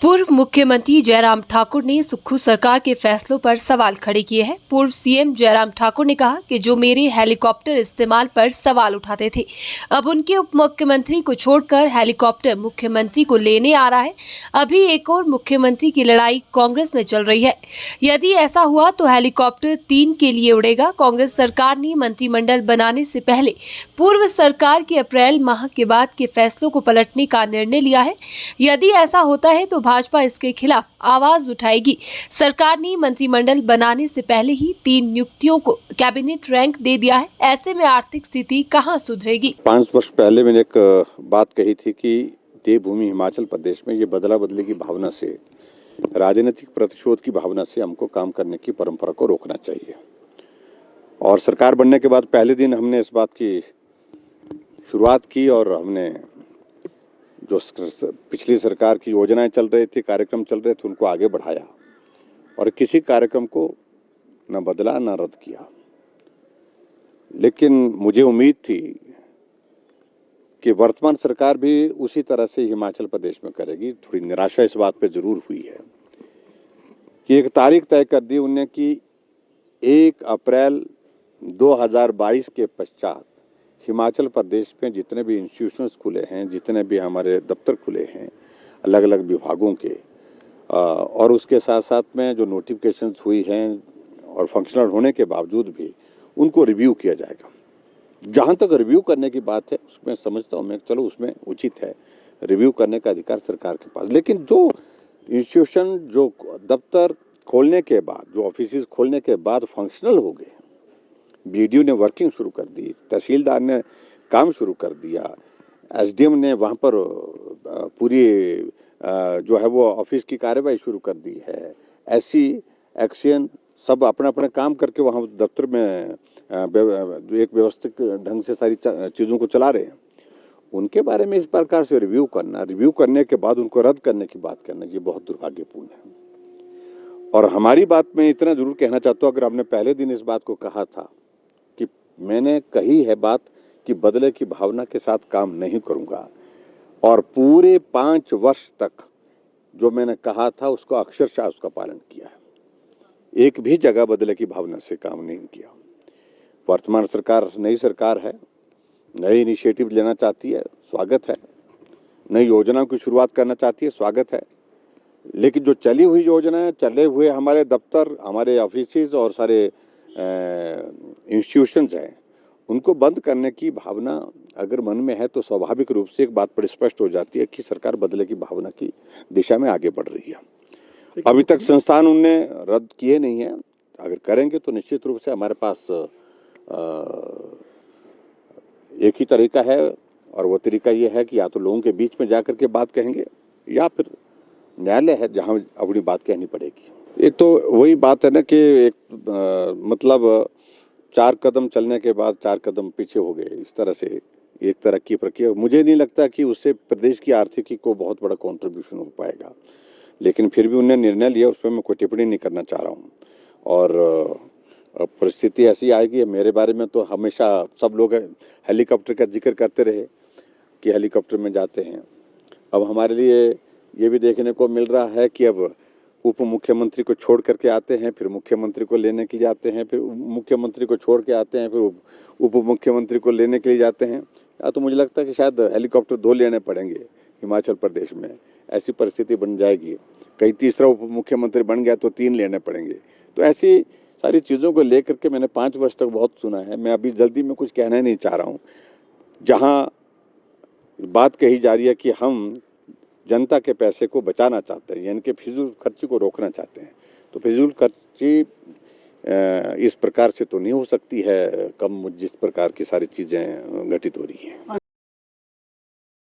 पूर्व मुख्यमंत्री जयराम ठाकुर ने सुक्खू सरकार के फैसलों पर सवाल खड़े किए हैं। पूर्व सीएम जयराम ठाकुर ने कहा कि जो मेरे हेलीकॉप्टर इस्तेमाल पर सवाल उठाते थे, अब उनके उप मुख्यमंत्री को छोड़कर हेलीकॉप्टर मुख्यमंत्री को लेने आ रहा है। अभी एक और मुख्यमंत्री की लड़ाई कांग्रेस में चल रही है। यदि ऐसा हुआ तो हेलीकॉप्टर 3 के लिए उड़ेगा। कांग्रेस सरकार ने मंत्रिमंडल बनाने से पहले पूर्व सरकार के अप्रैल माह के बाद के फैसलों को पलटने का निर्णय लिया है। यदि ऐसा होता है तो भाजपा इसके खिलाफ आवाज उठाएगी। सरकार ने मंत्रिमंडल बनाने से पहले ही 3 नियुक्तियों को कैबिनेट रैंक दे दिया है। ऐसे में आर्थिक स्थिति कहां सुधरेगी? 5 वर्ष पहले मैंने एक बात कही थी कि देवभूमि हिमाचल प्रदेश में ये बदला बदली की भावना से, राजनीतिक प्रतिशोध की भावना से हमको काम करने की परंपरा को रोकना चाहिए। और सरकार बनने के बाद पहले दिन हमने इस बात की शुरुआत की और हमने जो पिछली सरकार की योजनाएं चल रही थी, कार्यक्रम चल रहे थे, उनको आगे बढ़ाया और किसी कार्यक्रम को न बदला न रद्द किया। लेकिन मुझे उम्मीद थी कि वर्तमान सरकार भी उसी तरह से हिमाचल प्रदेश में करेगी। थोड़ी निराशा इस बात पे जरूर हुई है कि एक तारीख तय कर दी उन्होंने कि 1 अप्रैल 2022 के पश्चात हिमाचल प्रदेश में जितने भी इंस्टीट्यूशंस खुले हैं, जितने भी हमारे दफ्तर खुले हैं अलग अलग विभागों के, और उसके साथ साथ में जो नोटिफिकेशंस हुई हैं और फंक्शनल होने के बावजूद भी उनको रिव्यू किया जाएगा। जहाँ तक रिव्यू करने की बात है उसमें समझता हूँ मैं, चलो उसमें उचित है, रिव्यू करने का अधिकार सरकार के पास। लेकिन जो इंस्टीट्यूशन, जो दफ्तर खोलने के बाद, जो ऑफिस खोलने के बाद फंक्शनल हो गए, बीडीओ ने वर्किंग शुरू कर दी, तहसीलदार ने काम शुरू कर दिया, एसडीएम ने वहाँ पर पूरी जो है वो ऑफिस की कार्रवाई शुरू कर दी है, एससी एक्शन सब अपना अपना काम करके वहाँ दफ्तर में एक व्यवस्थित ढंग से सारी चीज़ों को चला रहे हैं। उनके बारे में इस प्रकार से रिव्यू करना, रिव्यू करने के बाद उनको रद्द करने की बात करना, ये बहुत दुर्भाग्यपूर्ण है। और हमारी बात में इतना जरूर कहना चाहता हूँ, अगर हमने पहले दिन इस बात को कहा था कि मैंने कही है बात कि बदले की भावना के साथ काम नहीं करूँगा, और पूरे 5 वर्ष तक जो मैंने कहा था उसको अक्षरशः उसका पालन किया है। एक भी जगह बदले की भावना से काम नहीं किया। वर्तमान सरकार नई सरकार है, नई इनिशिएटिव लेना चाहती है, स्वागत है। नई योजना की शुरुआत करना चाहती है, स्वागत है। लेकिन जो चली हुई योजनाएं, चले हुए हमारे दफ्तर, हमारे ऑफिसेज और सारे इंस्टीट्यूशंस हैं, उनको बंद करने की भावना अगर मन में है तो स्वाभाविक रूप से एक बात बड़ी स्पष्ट हो जाती है कि सरकार बदले की भावना की दिशा में आगे बढ़ रही है। अभी तक संस्थान उनने रद्द किए नहीं है, अगर करेंगे तो निश्चित रूप से हमारे पास एक ही तरीका है, और वो तरीका ये है कि या तो लोगों के बीच में जाकर के बात कहेंगे या फिर न्यायालय है जहां अपनी बात कहनी पड़ेगी। ये तो वही बात है ना कि एक मतलब 4 कदम चलने के बाद 4 कदम पीछे हो गए, इस तरह से एक तरह की प्रक्रिया। मुझे नहीं लगता कि उससे प्रदेश की आर्थिकी को बहुत बड़ा कंट्रीब्यूशन हो पाएगा, लेकिन फिर भी उन्होंने निर्णय लिया, उस पर मैं कोई टिप्पणी नहीं करना चाह रहा हूँ। और परिस्थिति ऐसी आएगी, मेरे बारे में तो हमेशा सब लोग हेलीकॉप्टर का जिक्र करते रहे कि हेलीकॉप्टर में जाते हैं। अब हमारे लिए ये भी देखने को मिल रहा है कि अब उप मुख्यमंत्री को छोड़ करके आते हैं, फिर मुख्यमंत्री को लेने के लिए आते हैं, फिर मुख्यमंत्री को छोड़ के आते हैं, फिर उप मुख्यमंत्री को लेने के लिए जाते हैं। या तो मुझे लगता है कि शायद हेलीकॉप्टर 2 लेने पड़ेंगे हिमाचल प्रदेश में, ऐसी परिस्थिति बन जाएगी। कहीं तीसरा उप मुख्यमंत्री बन गया तो 3 लेने पड़ेंगे। तो ऐसी सारी चीज़ों को लेकर के मैंने 5 वर्ष तक बहुत सुना है। मैं अभी जल्दी में कुछ कहना नहीं चाह रहा हूँ। जहाँ बात कही जा रही है कि हम जनता के पैसे को बचाना चाहते हैं, यानी कि फिजूल खर्ची को रोकना चाहते हैं, तो फिजूल खर्ची इस प्रकार से तो नहीं हो सकती है कम, जिस प्रकार की सारी चीज़ें घटित हो रही हैं।